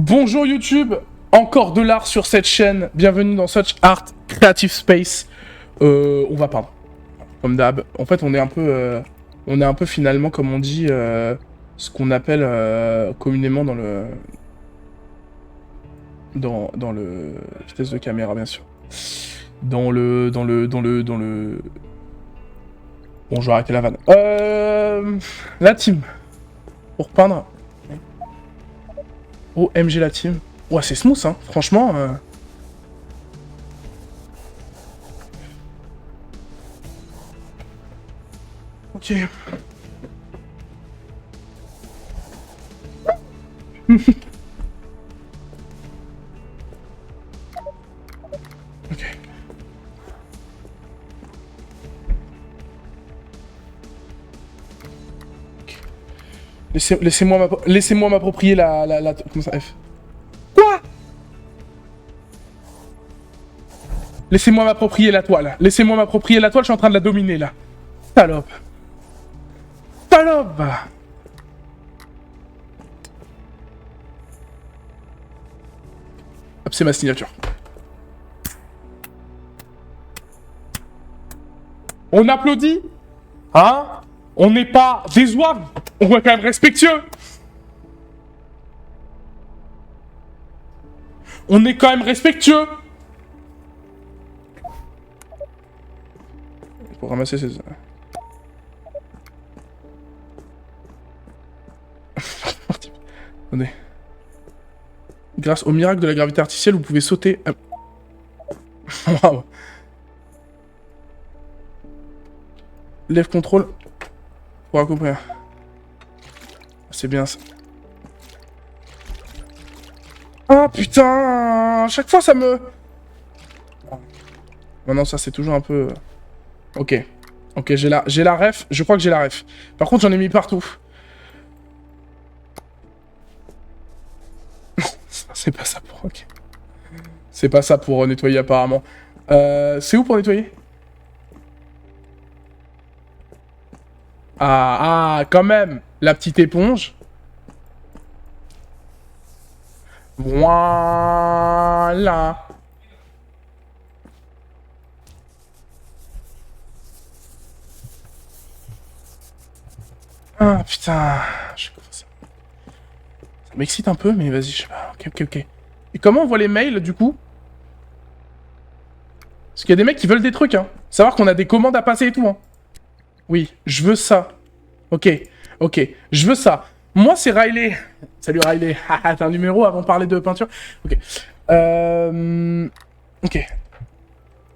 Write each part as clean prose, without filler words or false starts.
Bonjour YouTube, encore de l'art sur cette chaîne. Bienvenue dans Such Art Creative Space. On va peindre, comme d'hab. En fait, on est un peu finalement, comme on dit, ce qu'on appelle communément dans le vitesse de caméra, bien sûr. Dans le. Bon, je vais arrêter la vanne. La team pour peindre. OMG la team. Ouais, c'est smooth, hein. Franchement. Ok. Ok. Laissez-moi m'approprier la... Comment ça, F? Quoi? Laissez-moi m'approprier la toile. Laissez-moi m'approprier la toile, je suis en train de la dominer, là. Salope. Salope. Hop, c'est ma signature. On applaudit? Hein? On n'est pas des oies. On est quand même respectueux. On est quand même respectueux. Pour ramasser ces... Attendez. Grâce au miracle de la gravité artificielle, vous pouvez sauter... Waouh. Lève contrôle. Pour accomplir. C'est bien ça. Ah putain, à chaque fois ça me... Maintenant ça c'est toujours un peu... Ok. Ok, j'ai la ref. Je crois que j'ai la ref. Par contre j'en ai mis partout. C'est pas ça pour... Ok. C'est pas ça pour nettoyer apparemment. C'est où pour nettoyer? Ah, quand même. La petite éponge. Voilà. Ah, putain. Je sais pas faire ça. Ça m'excite un peu, mais vas-y, je sais pas. Ok. Et comment on voit les mails, du coup? Parce qu'il y a des mecs qui veulent des trucs, hein. Savoir qu'on a des commandes à passer et tout, hein. Oui, je veux ça. Ok, je veux ça. Moi, c'est Riley. Salut Riley. T'as un numéro avant de parler de peinture? Ok. Ok.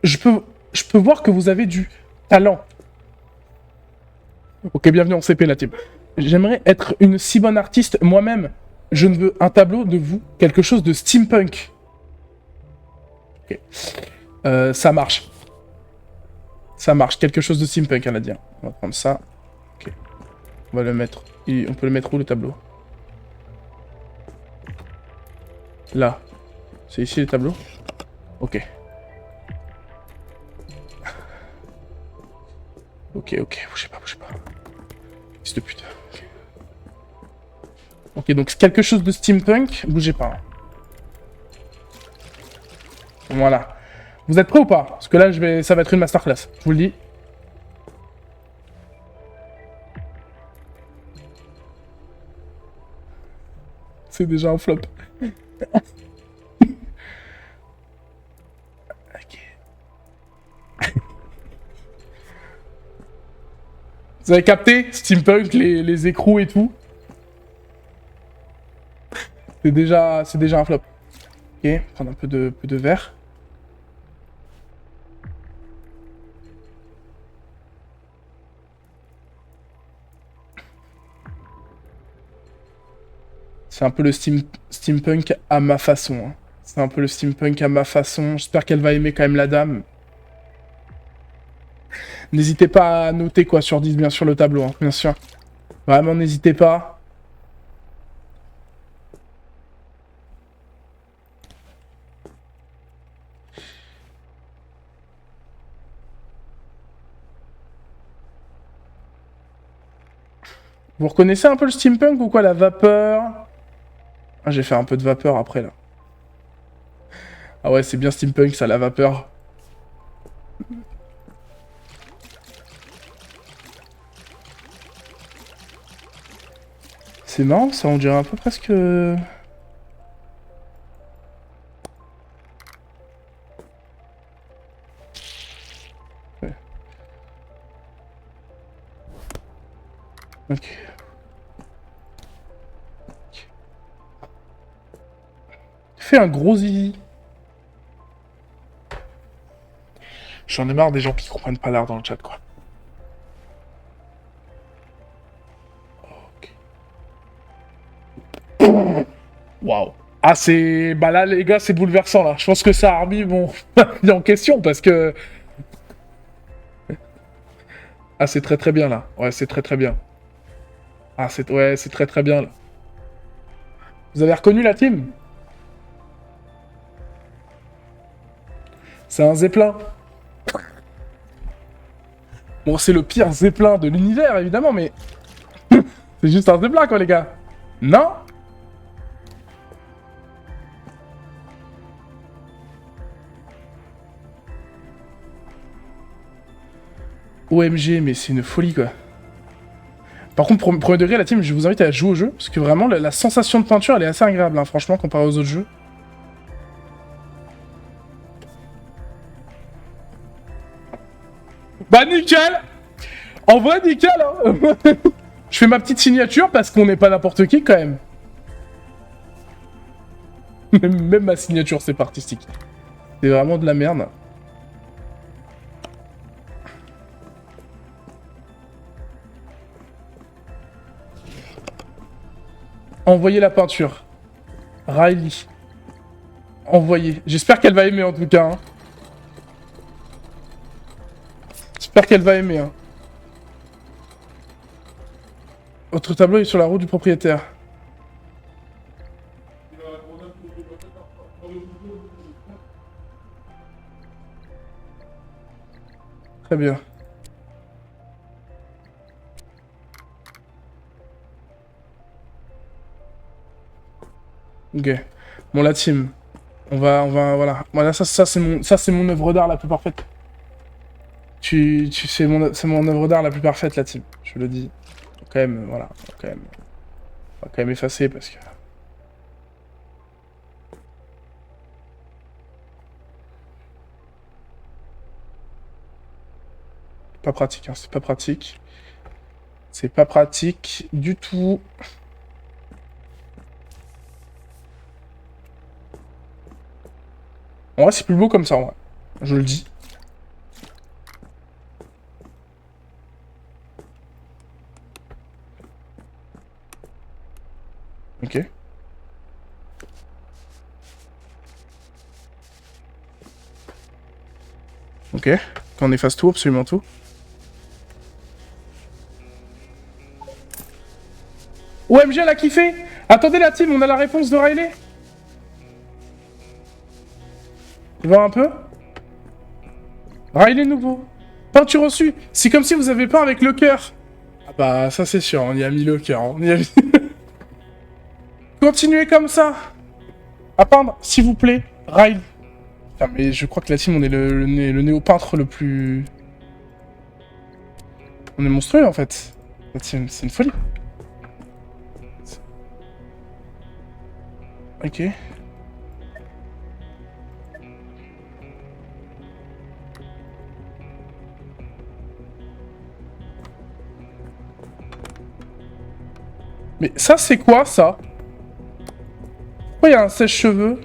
Je peux voir que vous avez du talent. Ok, bienvenue en CP, la team. J'aimerais être une si bonne artiste moi-même. Je ne veux un tableau de vous, quelque chose de steampunk. Ok. Ça marche. Ça marche, quelque chose de steampunk, elle a dit. On va prendre ça. Ok. On va le mettre. On peut le mettre où, le tableau? Là. C'est ici, les tableaux? Ok. Ok, bougez pas. Fils de pute. Ok, donc quelque chose de steampunk, bougez pas. Voilà. Vous êtes prêts ou pas? Parce que là, ça va être une masterclass, je vous le dis. C'est déjà un flop. Ok. Vous avez capté? Steampunk, les écrous et tout. C'est déjà un flop. Ok, prendre un peu de verre. C'est un peu le steampunk à ma façon. Hein. C'est un peu le steampunk à ma façon. J'espère qu'elle va aimer quand même la dame. N'hésitez pas à noter quoi sur 10 bien sûr le tableau, hein, bien sûr. Vraiment n'hésitez pas. Vous reconnaissez un peu le steampunk ou quoi? La vapeur, Ah, j'ai fait un peu de vapeur après, là. Ah ouais, c'est bien steampunk, ça, la vapeur. C'est marrant, ça, on dirait un peu presque... Ouais. Ok. Fais un gros zizi. J'en ai marre des gens qui comprennent pas l'art dans le chat, quoi. Ok. Waouh. Ah, c'est... Bah là, les gars, c'est bouleversant, là. Je pense que ça a remis mon... en question, parce que... Ah, c'est très très bien, là. Ouais, c'est très très bien. Ah, c'est... Ouais, c'est très très bien, là. Vous avez reconnu la team? C'est un Zeppelin. Bon, c'est le pire Zeppelin de l'univers, évidemment, mais... c'est juste un Zeppelin, quoi, les gars. Non? OMG, mais c'est une folie, quoi. Par contre, premier degré, la team, je vous invite à jouer au jeu, parce que vraiment, la sensation de peinture, elle est assez agréable, hein, franchement, comparé aux autres jeux. Bah, nickel! En vrai, nickel, hein. Je fais ma petite signature, parce qu'on n'est pas n'importe qui, quand même. Même ma signature, c'est pas artistique. C'est vraiment de la merde. Envoyez la peinture. Riley. Envoyez. J'espère qu'elle va aimer, en tout cas, hein. J'espère qu'elle va aimer, hein. Votre tableau est sur la route du propriétaire. Très bien. Ok. Bon, la team. Voilà. Voilà, ça c'est mon œuvre d'art la plus parfaite. C'est mon œuvre d'art la plus parfaite, la team. Je le dis. Quand même, voilà. On va quand même effacer parce que... Pas pratique, hein. C'est pas pratique. C'est pas pratique du tout. En vrai, c'est plus beau comme ça, en vrai. Je le dis. Ok. Ok. Quand on efface tout, absolument tout. OMG, elle a kiffé. Attendez la team, on a la réponse de Riley. Voir un peu. Riley nouveau. Peinture reçue. C'est comme si vous avez peint avec le cœur. Ah bah ça c'est sûr, on y a mis le cœur. On y a mis... Continuez comme ça. À peindre, s'il vous plaît. Riley. Putain, mais je crois que la team, on est le néo-peintre le plus... On est monstrueux en fait. La team, c'est une folie. Ok. Mais ça, c'est quoi, ça? Pourquoi il y a un sèche-cheveux?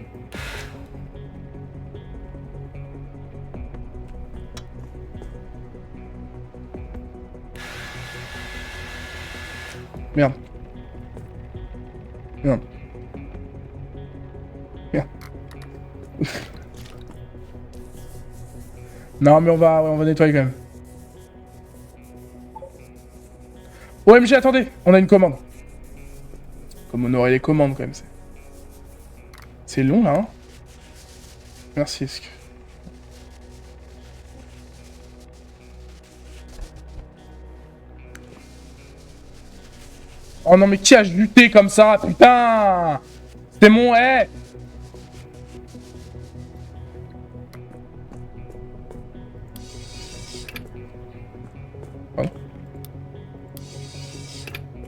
Merde. Merde. Merde. Non, mais on va nettoyer quand même. OMG, attendez, on a une commande. Comme on aurait les commandes quand même. C'est long là, hein. Merci, est-ce que... Oh non, mais qui a lutté comme ça? Putain! C'est mon... Eh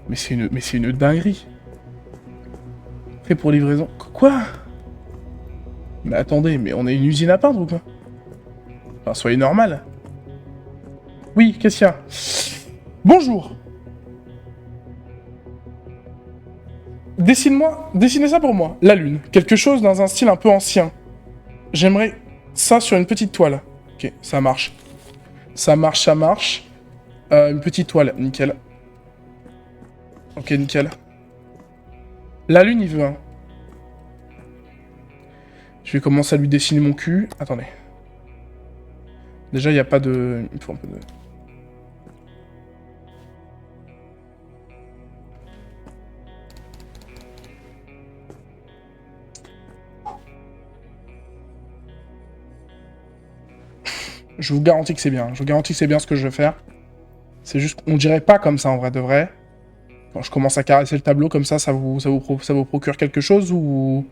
Mais c'est une dinguerie. Fait pour livraison. Quoi? Mais attendez, mais on est une usine à peindre ou quoi? Enfin, soyez normal. Oui, qu'est-ce qu'il y a? Bonjour. Dessinez ça pour moi. La lune. Quelque chose dans un style un peu ancien. J'aimerais ça sur une petite toile. Ok, ça marche. Ça marche, ça marche. Une petite toile, nickel. Ok, nickel. La lune, il veut un. Je vais commencer à lui dessiner mon cul. Attendez. Déjà, il n'y a pas de... Il faut un peu de... Je vous garantis que c'est bien. Je vous garantis que c'est bien ce que je vais faire. C'est juste qu'on dirait pas comme ça en vrai de vrai. Quand je commence à caresser le tableau comme ça vous procure quelque chose ou...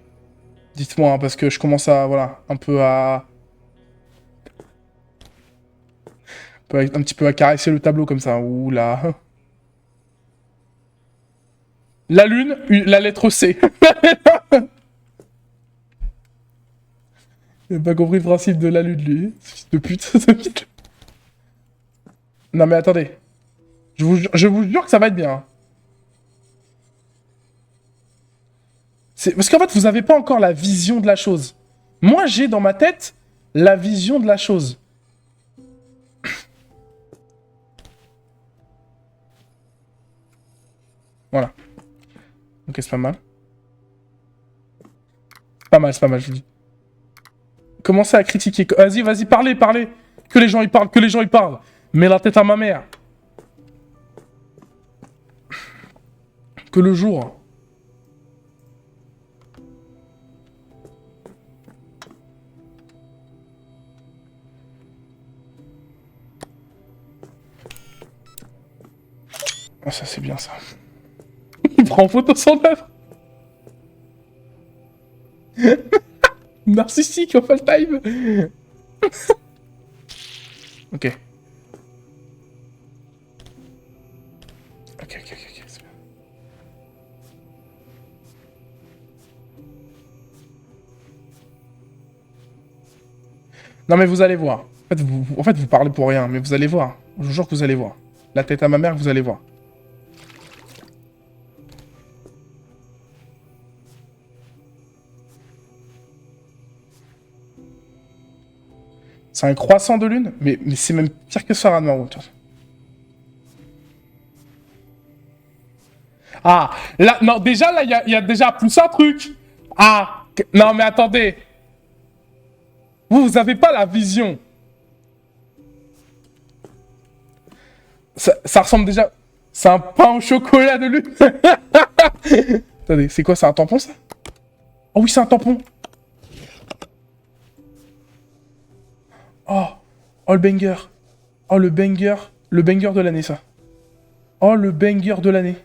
Dites-moi, hein, parce que je commence à... Voilà, un petit peu à caresser le tableau comme ça. Ouh là... La lune, la lettre C. Il a pas compris le principe de la lune, lui. Fils de pute. Non mais attendez. Je vous jure que ça va être bien. Parce qu'en fait, vous avez pas encore la vision de la chose. Moi, j'ai dans ma tête la vision de la chose. Voilà. Ok, c'est pas mal. C'est pas mal, je vous dis. Commencez à critiquer. Vas-y, parlez. Que les gens y parlent. Mets la tête à ma mère. Que le jour. Ah, ça c'est bien ça. Il prend en photo son œuvre. Narcissique en full time. Ok. Ok, c'est bien. Non mais vous allez voir. En fait, vous parlez pour rien, mais vous allez voir. Je vous jure que vous allez voir. La tête à ma mère, vous allez voir. C'est un croissant de lune? Mais c'est même pire que ça, Ranmaro. Ah, là, non, déjà, là, il y a déjà plus un truc. Ah, non, mais attendez. Vous avez pas la vision. Ça ressemble déjà... C'est un pain au chocolat de lune. Attendez, c'est quoi, c'est un tampon, ça? Oh oui, c'est un tampon. Oh, le banger. Oh, le banger. Le banger de l'année, ça. Oh, le banger de l'année.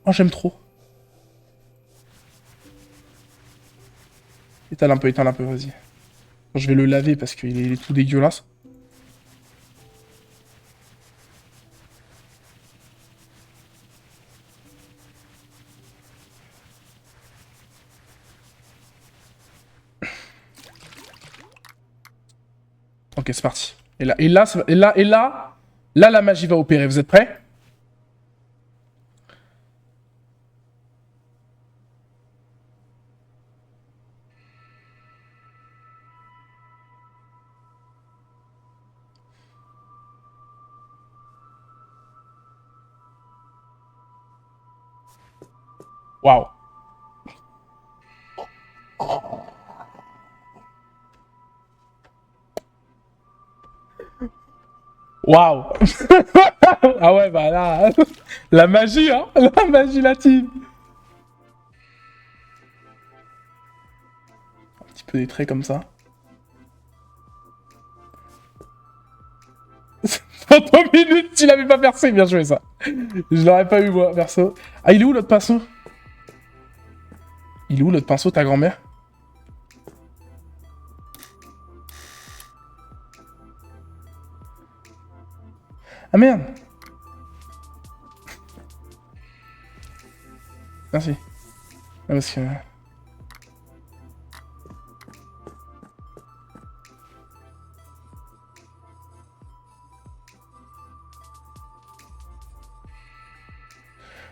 Oh, j'aime trop. Étale un peu, vas-y. Je vais le laver parce qu'il est tout dégueulasse. Ok, c'est parti. Là, la magie va opérer. Vous êtes prêts? Waouh. Waouh. Ah ouais, bah là... La magie, hein. La magie latine. Un petit peu des traits comme ça. Pendant minutes, tu l'avais pas percé. Bien joué, ça. Je l'aurais pas eu, moi, perso. Ah, il est où, l'autre pinceau? Il est où l'autre pinceau, ta grand-mère? Ah merde! Merci. Ah, parce que...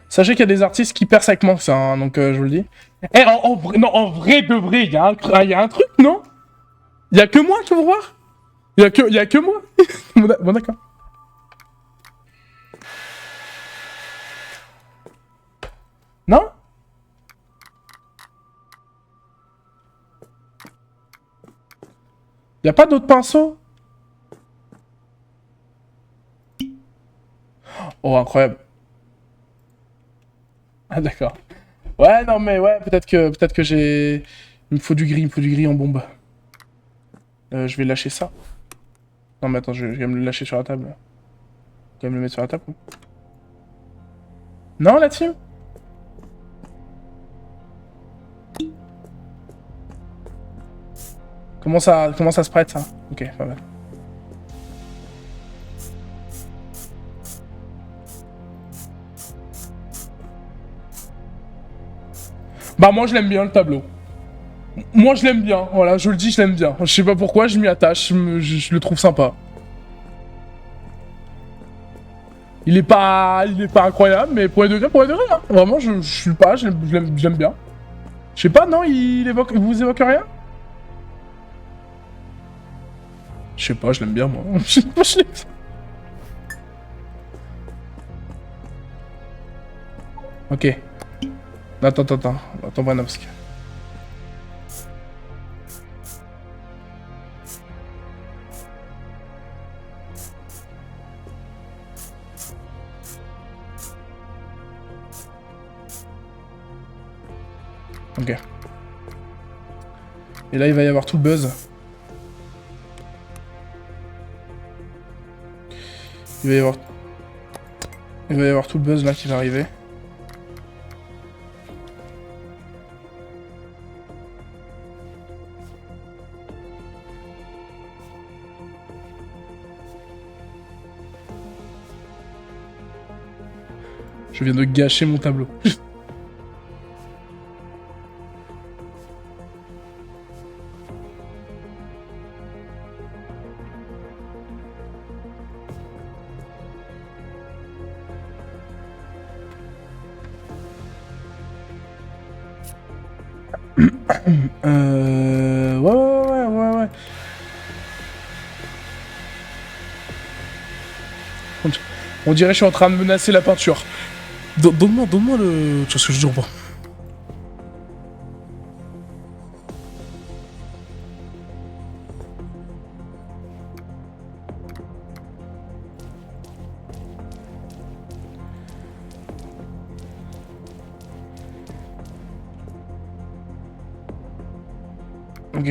Sachez qu'il y a des artistes qui percent avec moi, ça, hein, donc je vous le dis. Eh, en vrai de vrai, il y a un truc, non? Il y a que moi qui veux voir? Il y a que moi? Bon, d'accord. Non? Y a pas d'autres pinceaux? Oh, incroyable. Ah, d'accord. Ouais, non, mais ouais, peut-être que j'ai... Il me faut du gris en bombe. Je vais lâcher ça. Non, mais attends, je vais me le lâcher sur la table. Je vais me le mettre sur la table. Non, la team? Comment ça se prête, ça? Ok, pas mal. Bah, moi, je l'aime bien, le tableau. Moi, je l'aime bien. Voilà, je le dis, je l'aime bien. Je sais pas pourquoi, je m'y attache. Je le trouve sympa. Il est pas incroyable, mais pour les degrés, hein. Vraiment, je suis pas, je l'aime bien. Je sais pas, non, il vous évoque rien? Je sais pas, je l'aime bien, moi. Je sais pas, je l'aime. Ok. Attends, Branovsk. Ok. Et là, il va y avoir tout le buzz. Il va y avoir tout le buzz là qui va arriver. Je viens de gâcher mon tableau. Ouais. On dirait que je suis en train de menacer la peinture. Donne-moi le... Tu vois ce que je dis ou pas? Ok.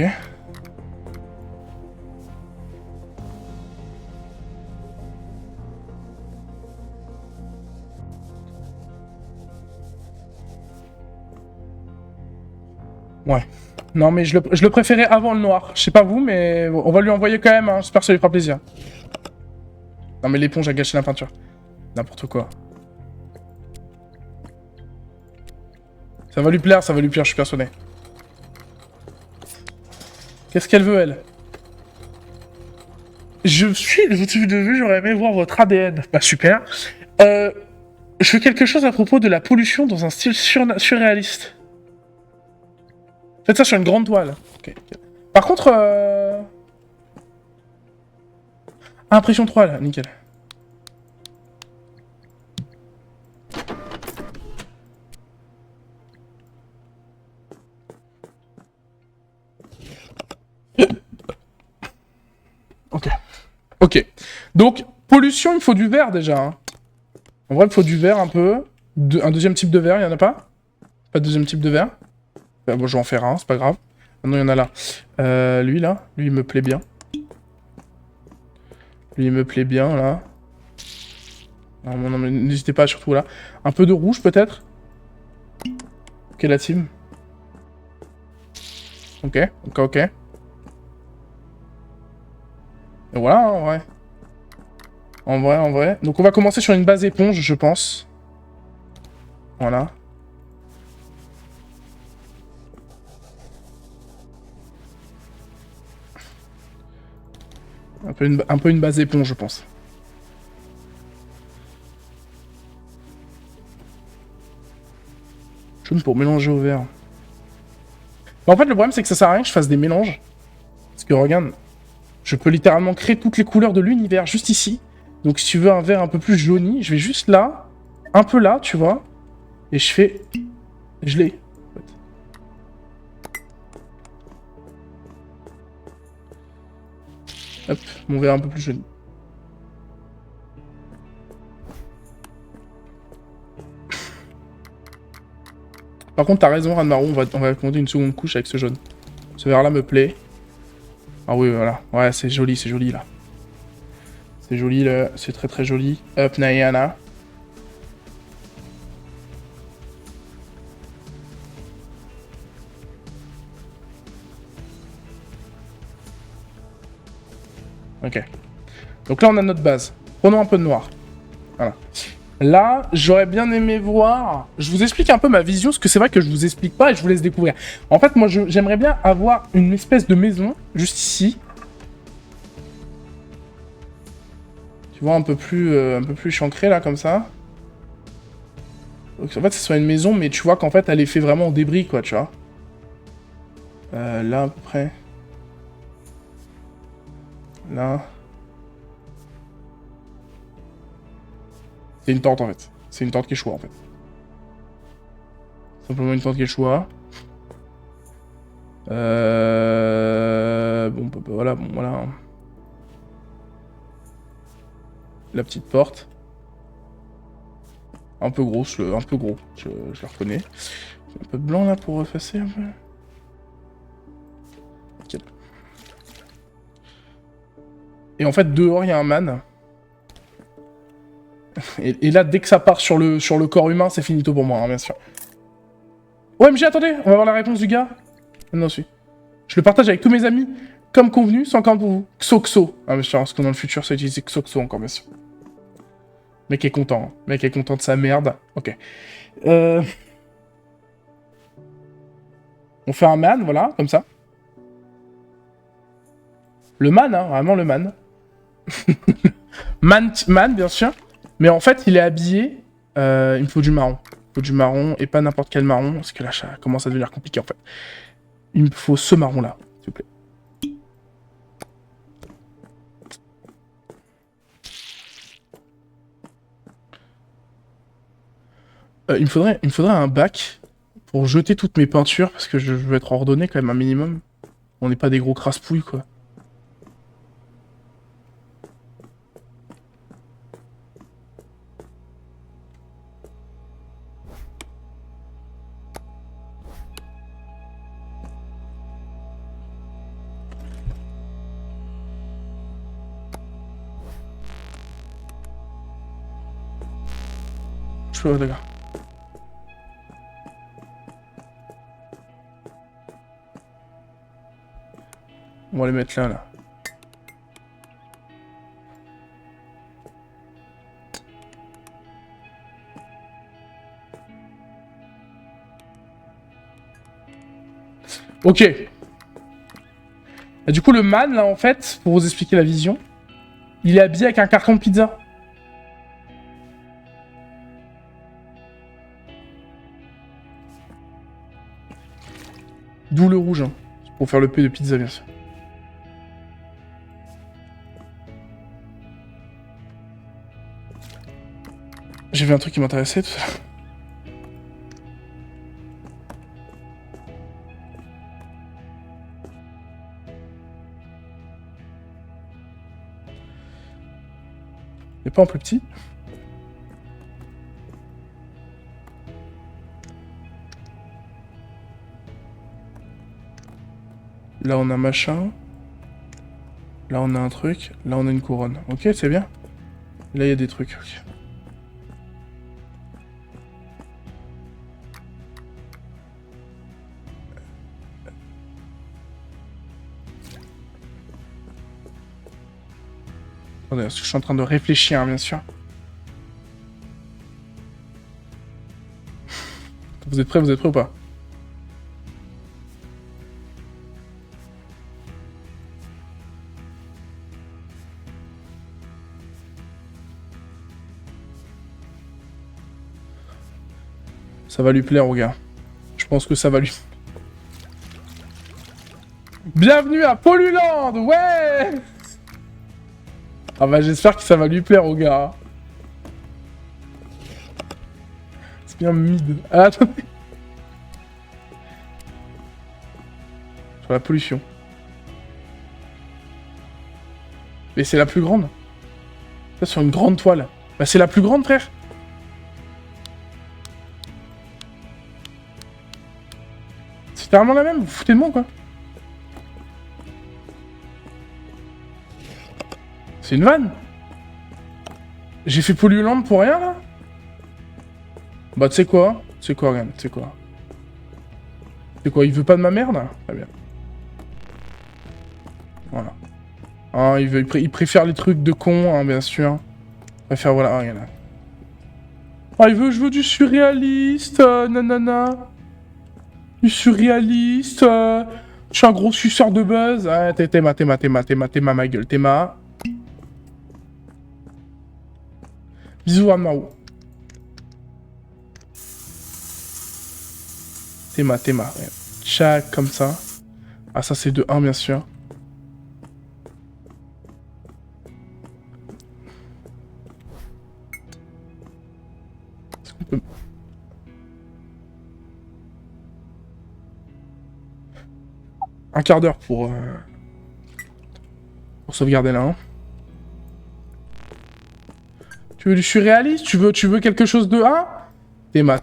Ouais. Non, mais je le préférais avant le noir. Je sais pas vous, mais on va lui envoyer quand même, hein. J'espère que ça lui fera plaisir. Non, mais l'éponge a gâché la peinture. N'importe quoi. Ça va lui plaire, je suis persuadé. Qu'est-ce qu'elle veut, elle? Je suis de vue, j'aurais aimé voir votre ADN. Bah, super. Je veux quelque chose à propos de la pollution dans un style surréaliste. Faites ça sur une grande toile. Ok. Par contre, impression 3 là, nickel. Ok. Donc, pollution, il faut du vert déjà. Hein. En vrai, il faut du vert un peu. Un deuxième type de vert, il y en a pas? Pas de deuxième type de vert? Bah, bon, je vais en faire un, c'est pas grave. Non, il y en a là. Lui, il me plaît bien. Lui, il me plaît bien, là. Non, mais n'hésitez pas, surtout là. Un peu de rouge, peut-être? Ok, la team. Ok, ok, ok. Et voilà, hein, en vrai. En vrai, en vrai. Donc on va commencer sur une base éponge, je pense. Voilà. Un peu une base éponge, je pense. Jaune pour mélanger au vert. En fait, le problème, c'est que ça sert à rien que je fasse des mélanges. Parce que regarde, je peux littéralement créer toutes les couleurs de l'univers juste ici. Donc si tu veux un vert un peu plus jauni, je vais juste là, un peu là, tu vois. Et je fais... Je l'ai. Hop, mon vert un peu plus jauni. Par contre, t'as raison, Ranmaru, on va commander une seconde couche avec ce jaune. Ce vert-là me plaît. Ah oui, voilà. Ouais, c'est joli là. C'est joli, là. C'est très très joli. Hop, Nayana. Ok. Donc là, on a notre base. Prenons un peu de noir. Voilà. Là, j'aurais bien aimé voir... Je vous explique un peu ma vision, parce que c'est vrai que je vous explique pas et je vous laisse découvrir. En fait, moi, j'aimerais bien avoir une espèce de maison, juste ici. Tu vois, un peu plus chancrée, là, comme ça. Donc, en fait, ce soit une maison, mais tu vois qu'en fait, elle est faite vraiment en débris, quoi, tu vois. Là, à peu près. Là. C'est une tente, en fait. C'est une tente Quechua, en fait. Simplement une tente Quechua. Bon, bah, voilà, bon, voilà. La petite porte. Un peu gros, je le reconnais. Un peu de blanc, là, pour effacer, un peu. Okay. Et en fait, dehors, il y a un man. Et là, dès que ça part sur le corps humain, c'est finito pour moi, hein, bien sûr. OMG, attendez, on va voir la réponse du gars. Non, si. Je le partage avec tous mes amis, comme convenu, sans compte pour vous. Xoxo. Ah, bien sûr, parce que dans le futur, ça utilise Xoxo encore, bien sûr. Mec est content. Hein. Mec est content de sa merde. Ok. On fait un man, voilà, comme ça. Le man, hein, vraiment le man. man, bien sûr. Mais en fait, il est habillé... il me faut du marron. Il me faut du marron, et pas n'importe quel marron, parce que là, ça commence à devenir compliqué, en fait. Il me faut ce marron-là, s'il vous plaît. Il me faudrait un bac pour jeter toutes mes peintures, parce que je veux être ordonné quand même un minimum. On n'est pas des gros crasse-pouilles, quoi. Je suis d'accord. On va les mettre là, là. Ok. Et du coup, le man, là, en fait, pour vous expliquer la vision, il est habillé avec un carton de pizza. D'où le rouge, hein. Pour faire le P de pizza, bien sûr. J'ai vu un truc qui m'intéressait tout ça. Mais pas en plus petit. Là, on a machin. Là, on a un truc. Là, on a une couronne. Ok, c'est bien. Là, il y a des trucs. Okay. Attendez, parce que je suis en train de réfléchir, hein, bien sûr. Vous êtes prêts ou pas? Ça va lui plaire au gars. Je pense que ça va lui... Bienvenue à Poluland, ouais. Ah bah j'espère que ça va lui plaire au gars. C'est bien mid. Ah, attendez. Sur la pollution. Mais c'est la plus grande. Ça sur une grande toile. Bah c'est la plus grande, frère. C'est littéralement la même, vous foutez de moi quoi. C'est une vanne. J'ai fait Polluland pour rien là. Bah tu sais quoi? Regarde, tu sais quoi? Il veut pas de ma merde? Très bien. Voilà. Ah, il préfère les trucs de con, hein, bien sûr. Il préfère, voilà, regarde. Ah, je veux du surréaliste, nanana. Du surréaliste, je suis un gros suceur de buzz. Ah, t'es ma gueule, t'es ma. Bisous, Anne-Marou. T'es ma. Tchac, comme ça. Ah, ça, c'est de 1, bien sûr. Est-ce qu'on peut... Un quart d'heure pour sauvegarder là. Hein. Tu veux du surréaliste? Tu veux quelque chose de 1? T'es ma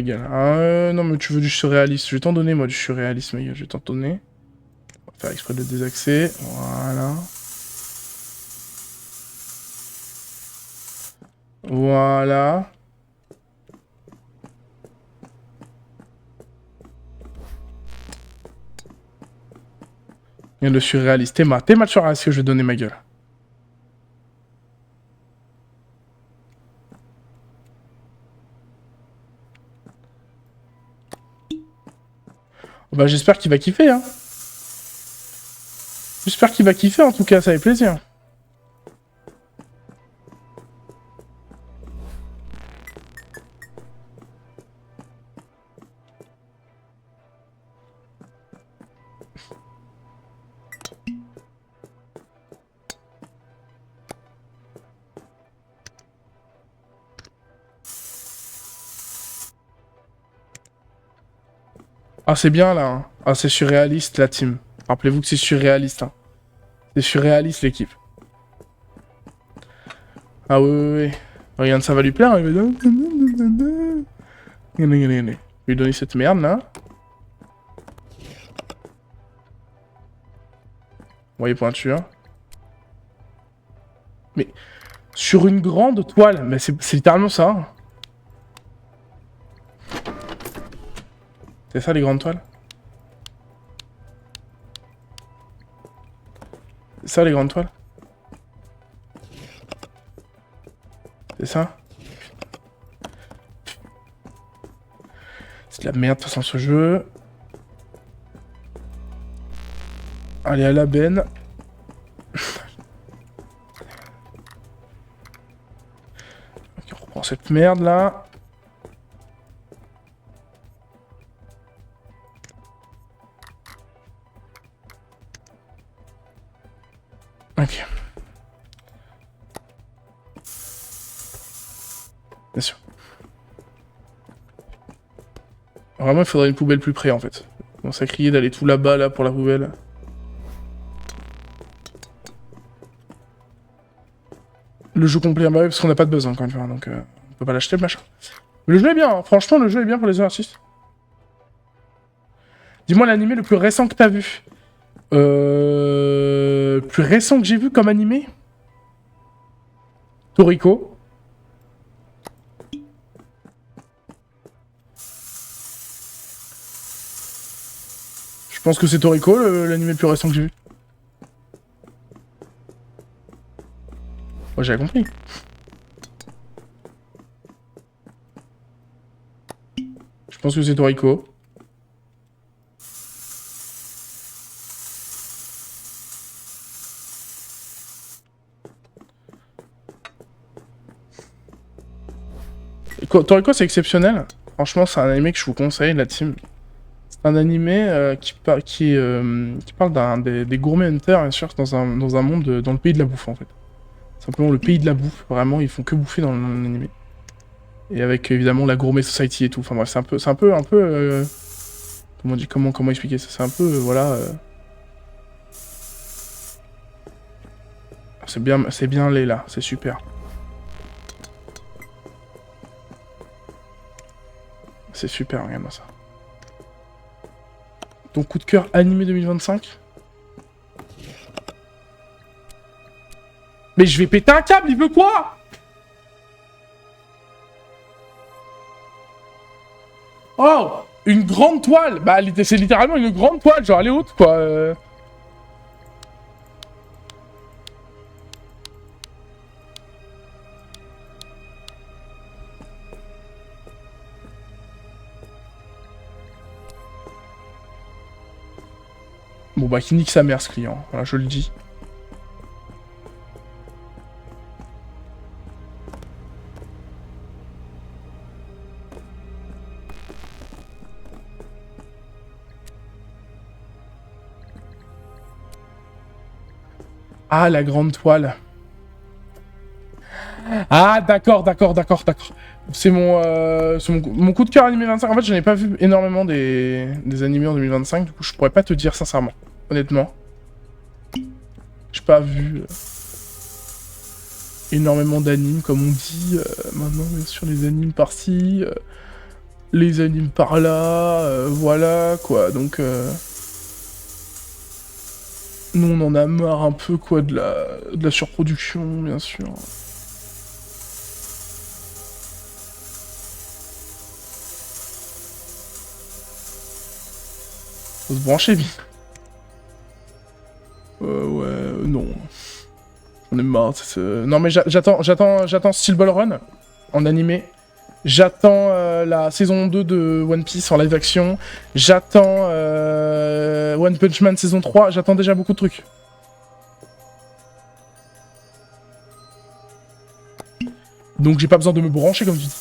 gueule. Non, mais tu veux du surréaliste. Je vais t'en donner, moi, du surréaliste, ma gueule. Je vais t'en donner. On va faire exprès de désaxer. Voilà. Voilà. Il y a le surréaliste. T'es ma le surréaliste que je vais donner, ma gueule. Bah j'espère qu'il va kiffer, hein. J'espère qu'il va kiffer, en tout cas, ça fait plaisir. Ah c'est bien là, hein. Ah c'est surréaliste la team. Rappelez-vous que c'est surréaliste, hein. C'est surréaliste l'équipe. Ah oui. Regarde, ça va lui plaire. Il va... Je vais lui donner cette merde là. Vous voyez pointure. Mais sur une grande toile, mais c'est littéralement ça. Hein. C'est ça les grandes toiles? C'est ça les grandes toiles? C'est ça? C'est de la merde de toute façon ce jeu. Allez à la benne. Ok, on reprend cette merde là. Ok. Bien sûr. Vraiment, il faudrait une poubelle plus près, en fait. On commence à crier d'aller tout là-bas, là, pour la poubelle. Le jeu complet, bah oui, parce qu'on n'a pas de buzz, encore une fois, donc on peut pas l'acheter, le machin. Mais le jeu est bien, hein. Franchement, le jeu est bien pour les artistes. Dis-moi l'animé le plus récent que t'as vu. Plus récent que j'ai vu comme animé Toriko. Je pense que c'est Toriko, l'animé le plus récent que j'ai vu. Moi, j'avais compris. Je pense que c'est Toriko. Toriko, c'est exceptionnel. Franchement, c'est un animé que je vous conseille, la team. C'est un animé qui parle des gourmet hunters, bien sûr, dans un monde, dans le pays de la bouffe, en fait. Simplement le pays de la bouffe, vraiment, ils font que bouffer dans l'animé. Et avec, évidemment, la gourmet society et tout. Enfin bref, c'est un peu... comment expliquer ça? C'est un peu, voilà... C'est bien laid, là, c'est super. C'est super, regarde-moi ça. Ton coup de cœur animé 2025? Mais je vais péter un câble, il veut quoi? Oh, une grande toile. Bah, c'est littéralement une grande toile, genre elle est haute, quoi. Bon, bah, qui nique sa mère, ce client. Voilà, je le dis. Ah, la grande toile. Ah, d'accord. C'est mon coup de cœur animé 25. En fait, je n'ai pas vu énormément des animés en 2025, du coup, je pourrais pas te dire sincèrement. Honnêtement. J'ai pas vu énormément d'animes, comme on dit. Maintenant, bien sûr, les animes par-ci, les animes par-là, voilà, quoi. Donc, nous, on en a marre un peu, quoi, de la surproduction, bien sûr. Faut se brancher vite. Ouais, non. J'en ai marre. Non, mais j'attends Steel Ball Run en animé. J'attends la saison 2 de One Piece en live action. J'attends One Punch Man saison 3. J'attends déjà beaucoup de trucs. Donc j'ai pas besoin de me brancher comme tu dis.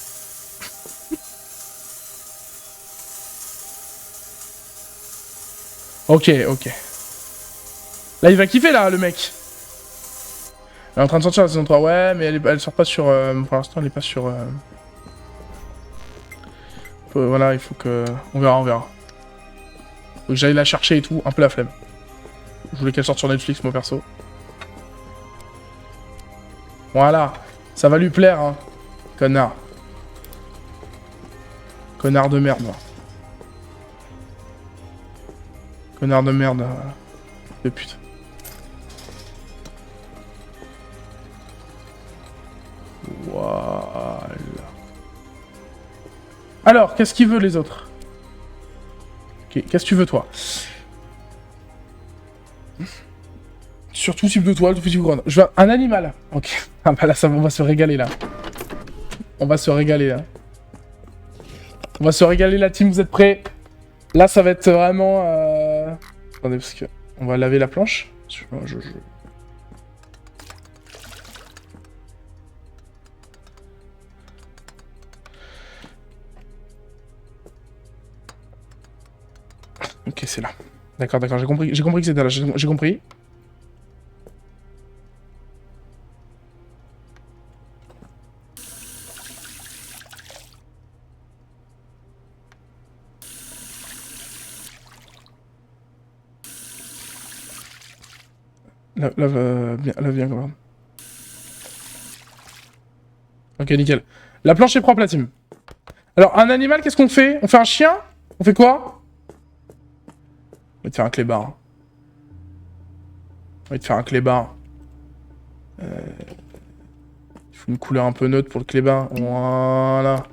Ok. Là, il va kiffer, là, le mec. Elle est en train de sortir la saison 3. Ouais, mais elle sort pas sur... pour l'instant, elle est pas sur... Voilà, il faut que... On verra. Faut que j'aille la chercher et tout. Un peu la flemme. Je voulais qu'elle sorte sur Netflix, moi, perso. Voilà. Ça va lui plaire, hein. Connard. Connard de merde. Connard de merde. De pute. Voilà. Alors, qu'est-ce qu'il veut, les autres? Ok, qu'est-ce que tu veux, toi? Sur tout type de toile, tout petit ou grand. Je veux un animal. Ok. Ah bah là, on va se régaler, là. On va se régaler, la team, vous êtes prêts? Là, ça va être vraiment... Attendez, parce que... On va laver la planche. Ok, c'est là. D'accord, j'ai compris que c'était là, j'ai compris. Lave bien, quand même. Ok, nickel. La planche est propre, la team. Alors, un animal, qu'est-ce qu'on fait? On fait un chien? On fait quoi? On va te faire un clébard. Il faut une couleur un peu neutre pour le clébard. Voilà.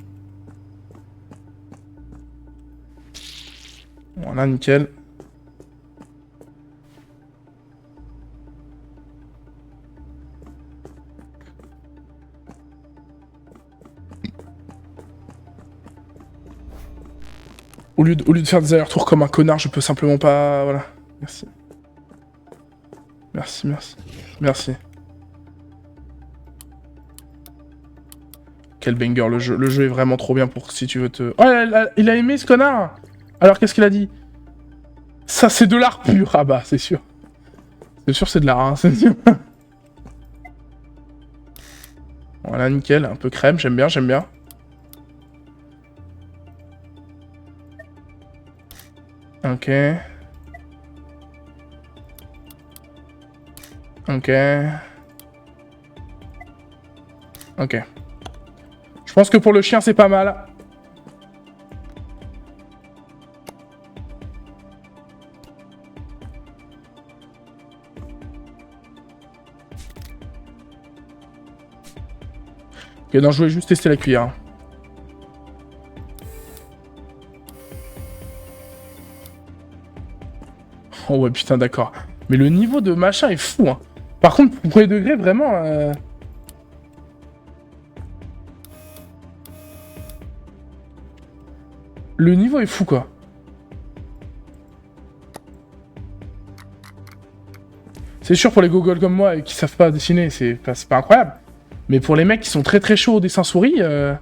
Voilà, nickel. Au lieu de faire des allers-retours comme un connard, je peux simplement pas... Voilà. Merci. Merci, merci. Merci. Quel banger, le jeu est vraiment trop bien pour si tu veux te... Oh, il a aimé ce connard. Alors qu'est-ce qu'il a dit? Ça c'est de l'art pur. Ah bah, c'est sûr. C'est sûr c'est de l'art, hein, c'est sûr. Voilà, nickel, un peu crème, j'aime bien, j'aime bien. Ok. Ok. Ok. Je pense que pour le chien, c'est pas mal. Ok, non, je voulais juste tester la cuillère. Oh ouais, putain, d'accord. Mais le niveau de machin est fou, hein. Par contre, pour premier degré, vraiment... Le niveau est fou, quoi. C'est sûr, pour les gogoles comme moi et qui savent pas dessiner, c'est pas incroyable. Mais pour les mecs qui sont très très chauds au dessin souris, le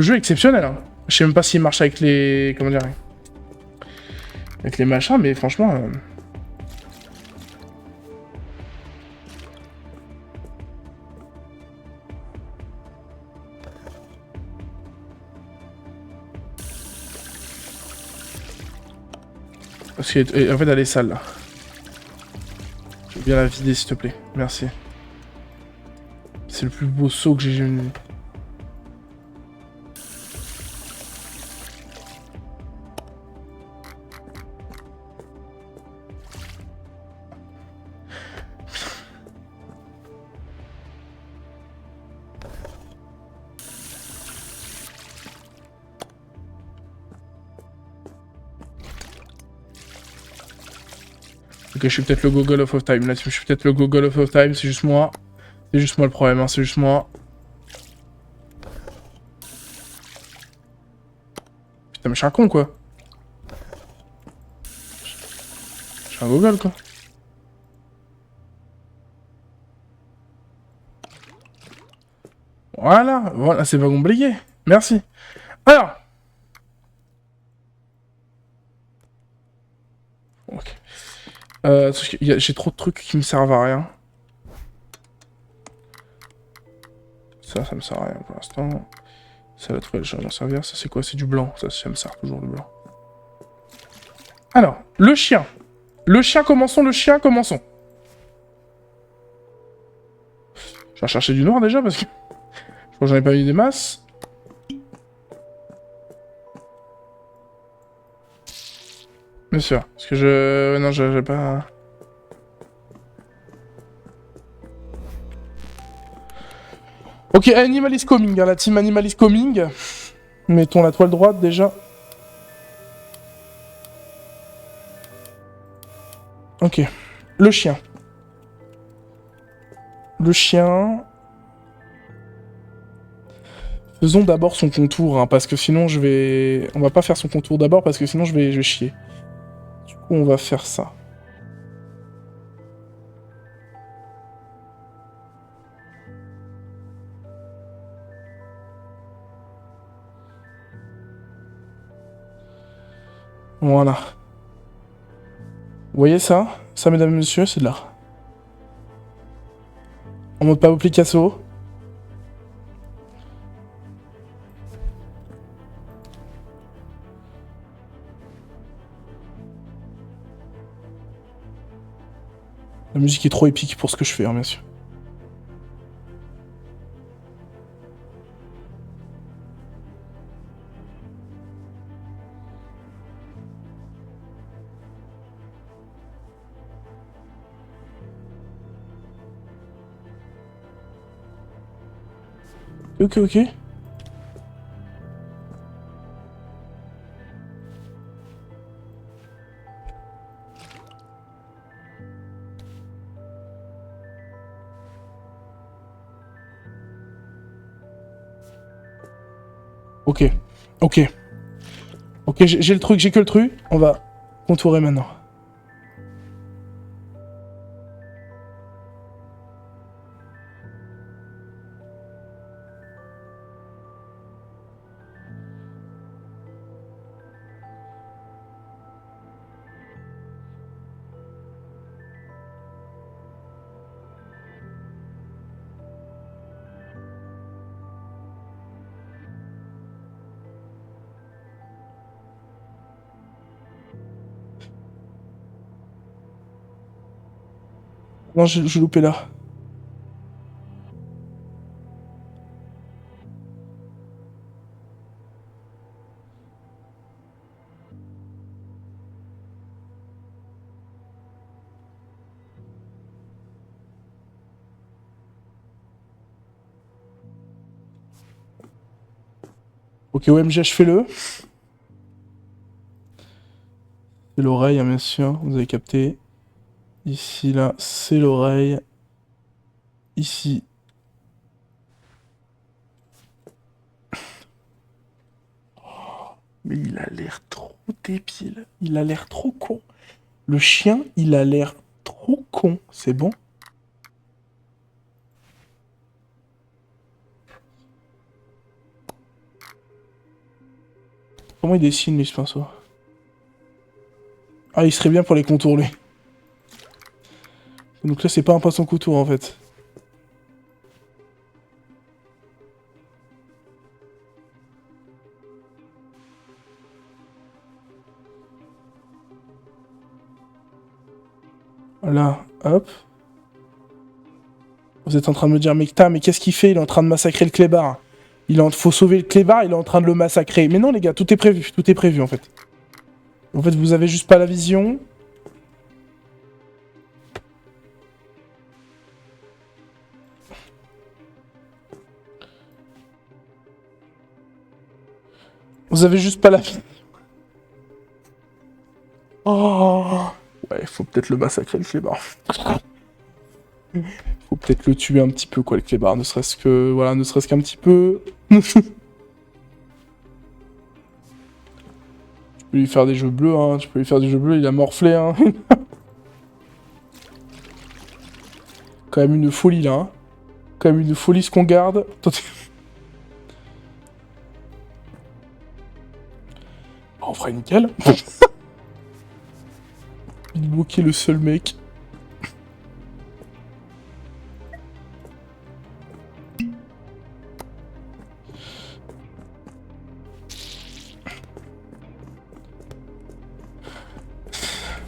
jeu est exceptionnel, hein. Je sais même pas s'il marche avec les... Comment dire? Avec les machins, mais franchement... Parce qu'en fait, elle est sale, là. Je veux bien la vider, s'il te plaît. Merci. C'est le plus beau saut que j'ai jamais vu. Ok, je suis peut-être le Gogol of Time. Là, je suis peut-être le Gogol of Time, c'est juste moi. C'est juste moi le problème, hein, c'est juste moi. Putain, mais je suis un con, quoi. Je suis un Gogol, quoi. Voilà, voilà, c'est pas compliqué. Merci. Alors. Ok. J'ai trop de trucs qui me servent à rien. Ça me sert à rien pour l'instant. Ça va trouver, je vais m'en servir. Ça, c'est quoi? C'est du blanc. Ça me sert toujours, le blanc. Alors, le chien. Le chien, commençons. Le chien, commençons. Je vais chercher du noir déjà parce que... Je crois que j'en ai pas eu des masses. Bien sûr. Parce que je... Non, j'ai pas... Ok, Animal is coming, hein, la team Animal is coming. Mettons la toile droite déjà. Ok. Le chien. Le chien... Faisons d'abord son contour, hein, parce que sinon je vais... On va pas faire son contour d'abord, parce que sinon je vais chier. Du coup, on va faire ça. Voilà. Vous voyez ça? Ça, mesdames et messieurs, c'est de l'art. En mode Pablo Picasso. La musique est trop épique pour ce que je fais, hein, bien sûr. Ok, ok. Ok. Ok. Ok, j'ai le truc, j'ai que le truc. On va contourer maintenant. Non, j'ai loupé là. Ok, OMG, fais-le. C'est l'oreille, hein, bien sûr, vous avez capté. Ici, là, c'est l'oreille. Ici. Mais il a l'air trop débile. Il a l'air trop con. Le chien, il a l'air trop con. C'est bon? Comment il dessine, lui, ce pinceau? Ah, il serait bien pour les contours, lui. Donc là, c'est pas un pinceau couteau, en fait. Là, hop. Vous êtes en train de me dire, mais qu'est-ce qu'il fait? Il est en train de massacrer le clébard. Faut sauver le clébard, il est en train de le massacrer. Mais non, les gars, tout est prévu, en fait. En fait, vous avez juste pas la vision. Vous avez juste pas la vision. Oh. Ouais, faut peut-être le massacrer, le clébard. Faut peut-être le tuer un petit peu, quoi, le clébard. Ne serait-ce que... Voilà, ne serait-ce qu'un petit peu. Tu peux lui faire des jeux bleus, hein. Tu peux lui faire des jeux bleus, il a morflé, hein. Quand même une folie, là, hein. Quand même une folie, ce qu'on garde. Attendez. On fera nickel. Il bloquait le seul mec.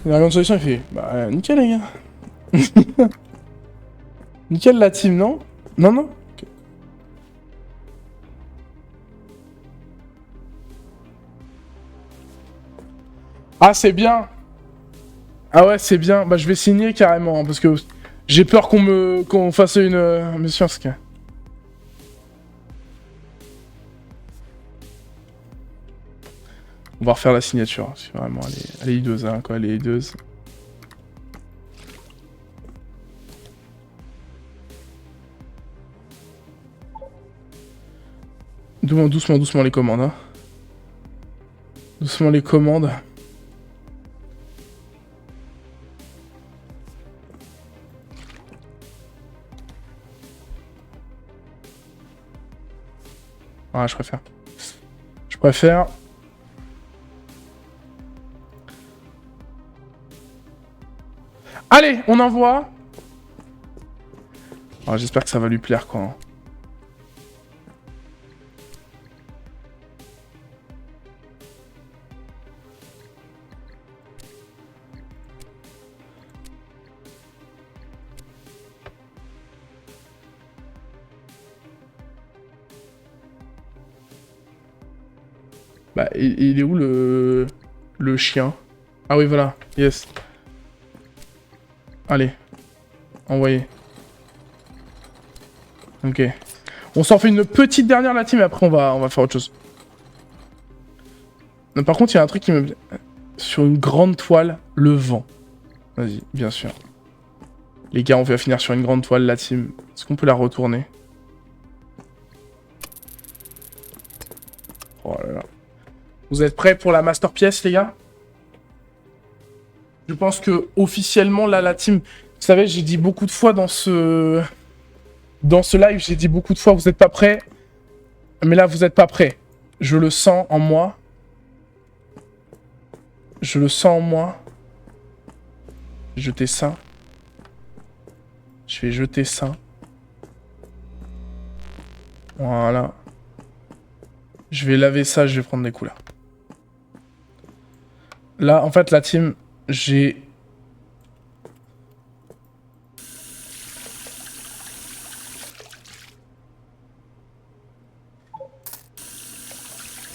Il a une solution, il fait bah nickel les gars. Nickel la team, non? Non, non. Okay. Ah c'est bien. Ah ouais c'est bien. Bah je vais signer carrément hein, parce que j'ai peur qu'on fasse une mission. On va refaire la signature. C'est vraiment elle est hideuse hein, quoi. Elle est hideuse. Doucement, doucement les commandes. Hein. Doucement les commandes. Ah, je préfère. Je préfère. Allez, on envoie. Ah, j'espère que ça va lui plaire, quoi. Bah, il est où le chien? Ah oui, voilà. Yes. Allez. Envoyé. Ok. On s'en fait une petite dernière la team et après on va faire autre chose. Non, par contre, il y a un truc qui me... Sur une grande toile, le vent. Vas-y, bien sûr. Les gars, on va finir sur une grande toile, la team. Est-ce qu'on peut la retourner? Oh là là. Vous êtes prêts pour la masterpiece, les gars? Je pense que officiellement, là, la team... Vous savez, j'ai dit beaucoup de fois dans ce... Dans ce live, j'ai dit beaucoup de fois, vous êtes pas prêts. Mais là, vous êtes pas prêts. Je le sens en moi. Je le sens en moi. Jeter ça. Je vais jeter ça. Voilà. Je vais laver ça, je vais prendre des coups là. Là, en fait, la team, j'ai...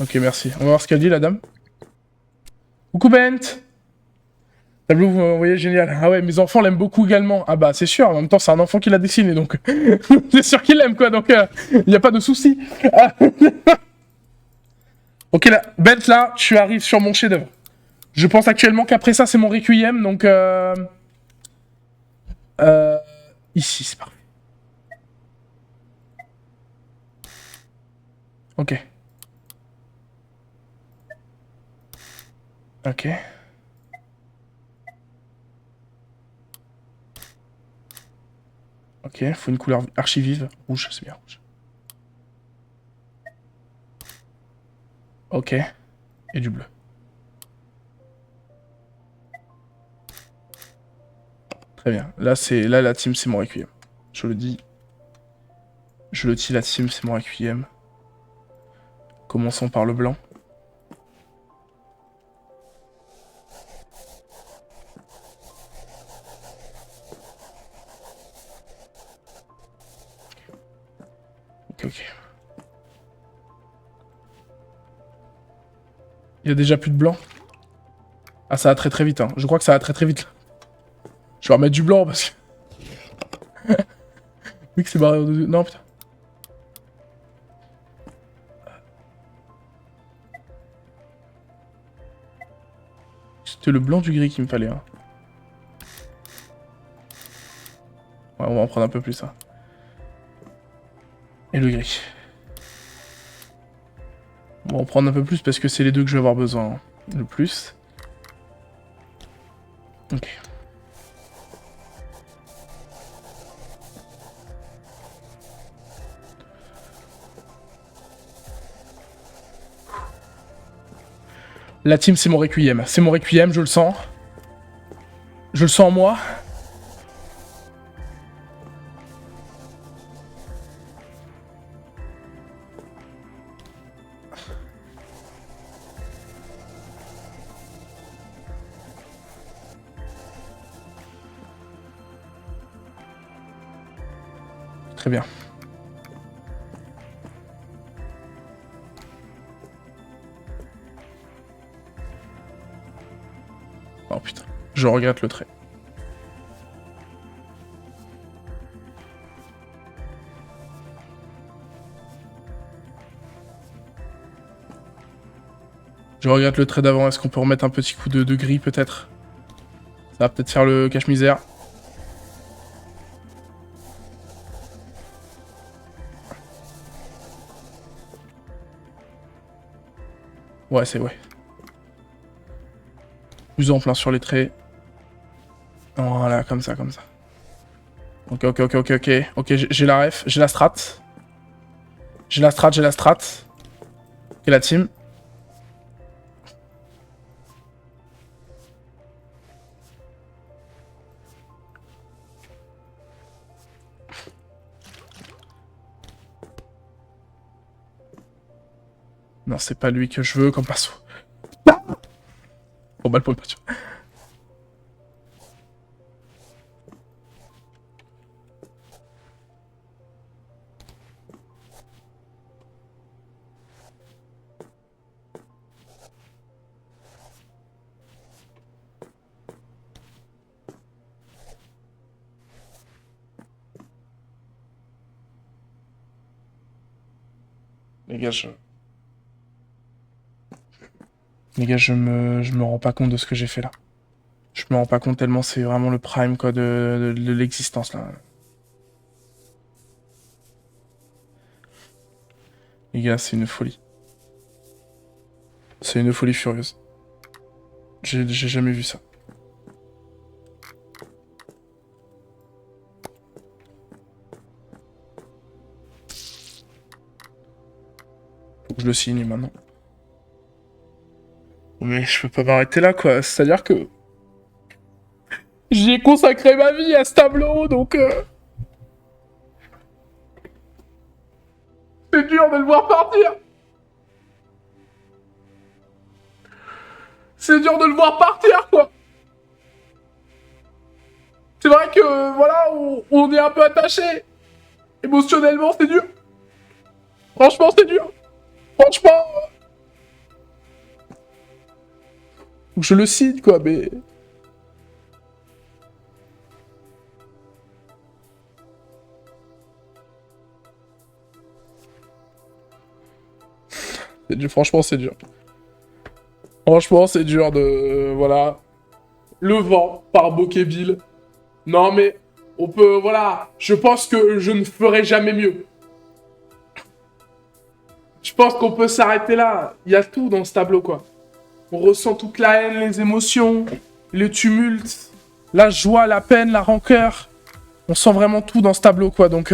Ok, merci. On va voir ce qu'elle dit, la dame. Coucou Bent. Tableau, vous voyez, génial. Ah ouais, mes enfants l'aiment beaucoup également. Ah bah, c'est sûr, en même temps, c'est un enfant qui l'a dessiné, donc... c'est sûr qu'il l'aime, quoi, donc... Il n'y a pas de souci. Ok, là, Bent, là, tu arrives sur mon chef-d'œuvre. Je pense actuellement qu'après ça, c'est mon requiem, donc... Ici, c'est parfait. Ok. Ok. Ok, faut une couleur archi vive. Rouge, c'est bien rouge. Ok. Et du bleu. Très bien. Là, la team, c'est mon requiem. Je le dis. Je le dis, la team, c'est mon requiem. Commençons par le blanc. Ok, ok. Il y a déjà plus de blanc. Ah, ça va très très vite, hein. Je crois que ça va très très vite. Je vais remettre du blanc parce que... Vu que c'est barré en deux... Non, putain. C'était le blanc du gris qu'il me fallait, hein. Ouais, on va en prendre un peu plus, hein. Et le gris. On va en prendre un peu plus parce que c'est les deux que je vais avoir besoin. Hein. Le plus. Ok. La team, c'est mon requiem. C'est mon requiem, je le sens. Je le sens en moi. Très bien. Oh putain, je regrette le trait. Je regrette le trait d'avant, est-ce qu'on peut remettre un petit coup de gris peut-être? Ça va peut-être faire le cache-misère. Ouais, c'est ouais. Plus en plein sur les traits. Voilà, comme ça, comme ça. Ok, ok, ok, ok, ok. Ok, j'ai la ref, j'ai la strat. J'ai la strat, j'ai la strat. Ok, la team. Non, c'est pas lui que je veux comme perso. Bon, balle pour le patio. Les gars, Les gars, je me rends pas compte de ce que j'ai fait là. Je me rends pas compte tellement c'est vraiment le prime quoi de l'existence là. Les gars, c'est une folie. C'est une folie furieuse. J'ai jamais vu ça. Faut que je le signe maintenant. Mais je peux pas m'arrêter là, quoi. C'est-à-dire que... J'y ai consacré ma vie à ce tableau, donc... C'est dur de le voir partir. C'est dur de le voir partir, quoi. C'est vrai que, voilà, on est un peu attaché. Émotionnellement, c'est dur. Franchement, c'est dur. Franchement... Faut que je le signe, quoi, mais... Franchement, c'est dur. Franchement, c'est dur de... voilà. Le vent par Bokeh-Bill. Non, mais on peut... Voilà. Je pense que je ne ferai jamais mieux. Je pense qu'on peut s'arrêter là. Il y a tout dans ce tableau, quoi. On ressent toute la haine, les émotions, le tumulte, la joie, la peine, la rancœur. On sent vraiment tout dans ce tableau, quoi. Donc...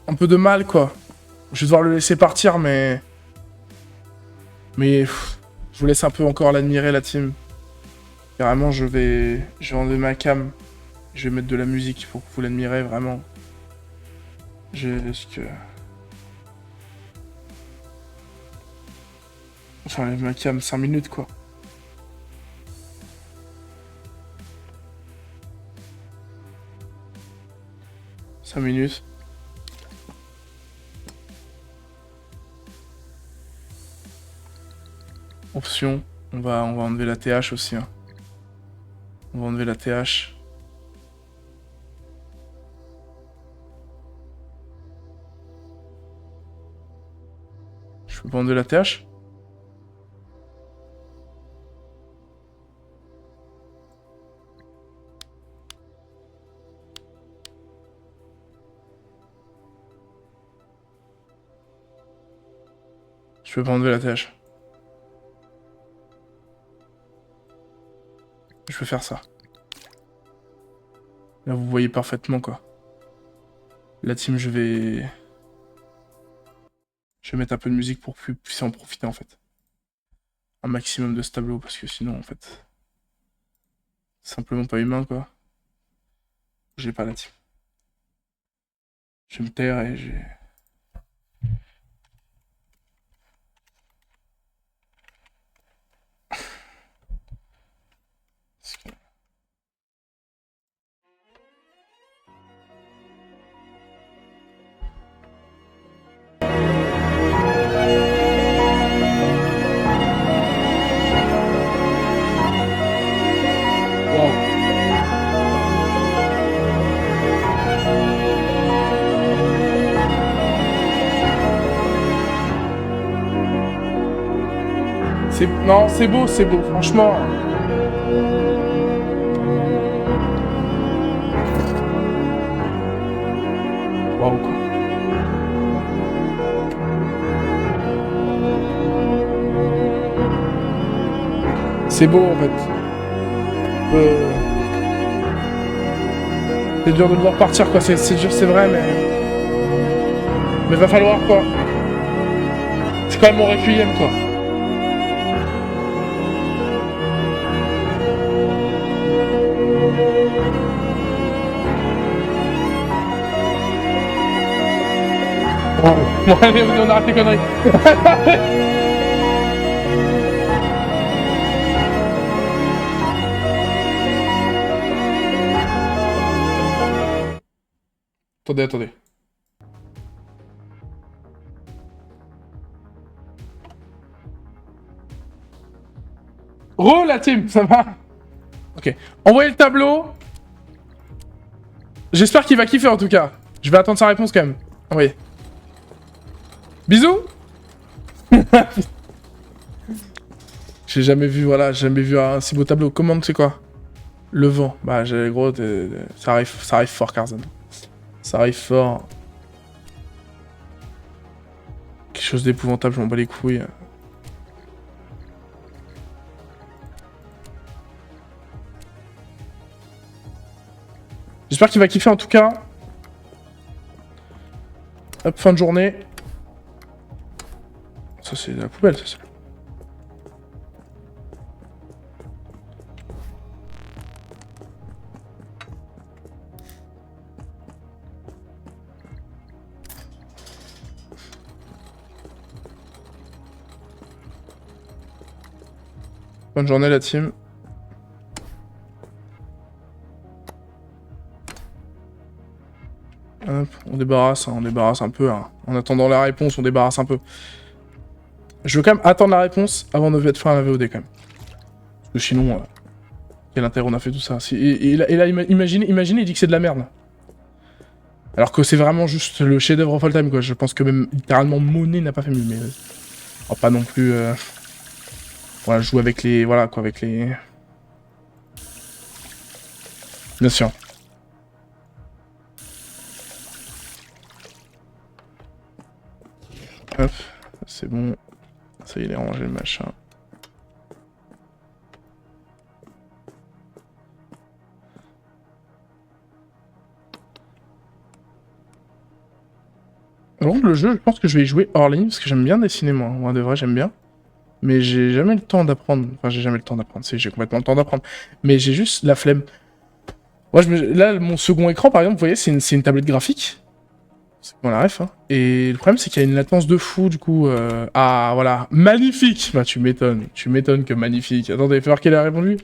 un peu de mal, quoi. Je vais devoir le laisser partir, mais... Mais... je vous laisse un peu encore l'admirer, la team. Carrément, je vais enlever ma cam. Je vais mettre de la musique pour que vous l'admirez, vraiment. Est-ce que... J'enlève ma cam 5 minutes, quoi. Cinq minutes. Option, on va enlever la TH aussi. Hein. On va enlever la TH. Je peux pas enlever la TH? Je peux pas enlever la TH. Je peux faire ça. Là, vous voyez parfaitement, quoi. La team, je vais mettre un peu de musique pour que vous puissiez en profiter, en fait. Un maximum de ce tableau, parce que sinon, en fait... c'est simplement pas humain, quoi. J'ai pas la team. Je vais me taire et j'ai... Non, c'est beau, franchement. Waouh, quoi. C'est beau, en fait. C'est dur de le voir partir, quoi. C'est dur, c'est vrai, mais... mais va falloir, quoi. C'est quand même mon requiem, quoi. Bon, allez, on arrête les conneries. Attendez. La team, ça va? Ok. Envoyez le tableau. J'espère qu'il va kiffer en tout cas. Je vais attendre sa réponse quand même. Envoyez. Bisous. J'ai jamais vu un si beau tableau. Commande, c'est quoi? Le vent. Bah, gros, ça arrive fort, Carzan. Ça arrive fort. Quelque chose d'épouvantable, je m'en bats les couilles. J'espère qu'il va kiffer en tout cas. Hop, fin de journée. Ça c'est de la poubelle, ça. Bonne journée la team. Hop, on débarrasse un peu. Hein. En attendant la réponse, on débarrasse un peu. Je veux quand même attendre la réponse avant de faire un VOD quand même. Parce que sinon, quel intérêt on a fait tout ça. Et là, imaginez, il dit que c'est de la merde. Alors que c'est vraiment juste le chef-d'œuvre of all time, quoi. Je pense que même littéralement Monet n'a pas fait mieux, mais on va pas non plus. Voilà, jouer avec les. Voilà quoi, avec les. Bien sûr. Hop, c'est bon. Ça y est, il est rangé le machin. Alors le jeu, je pense que je vais y jouer hors ligne parce que j'aime bien dessiner moi. Moi de vrai, j'aime bien. Mais j'ai jamais le temps d'apprendre. Enfin, j'ai jamais le temps d'apprendre. J'ai complètement le temps d'apprendre. Mais j'ai juste la flemme. Moi, là, mon second écran, par exemple, vous voyez, c'est une tablette graphique. C'est bon la ref, hein. Et le problème, c'est qu'il y a une latence de fou, du coup. Ah, voilà. Magnifique. Bah, tu m'étonnes. Tu m'étonnes que magnifique. Attendez, faut voir qu'elle a répondu.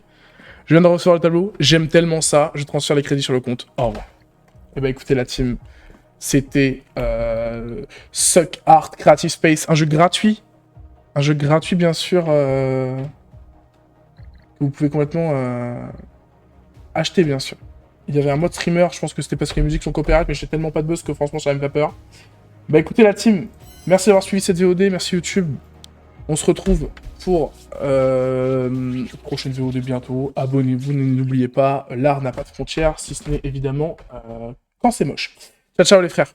Je viens de recevoir le tableau. J'aime tellement ça. Je transfère les crédits sur le compte. Au revoir. Eh ben, écoutez, la team. C'était Suck Art Creative Space. Un jeu gratuit. Un jeu gratuit, bien sûr. Que vous pouvez complètement acheter, bien sûr. Il y avait un mode streamer, je pense que c'était parce que les musiques sont coopératives, mais j'ai tellement pas de buzz que franchement, ça m'a même pas peur. Bah écoutez la team, merci d'avoir suivi cette VOD, merci YouTube. On se retrouve pour prochaine VOD bientôt. Abonnez-vous, n'oubliez pas, l'art n'a pas de frontières, si ce n'est évidemment quand c'est moche. Ciao ciao les frères.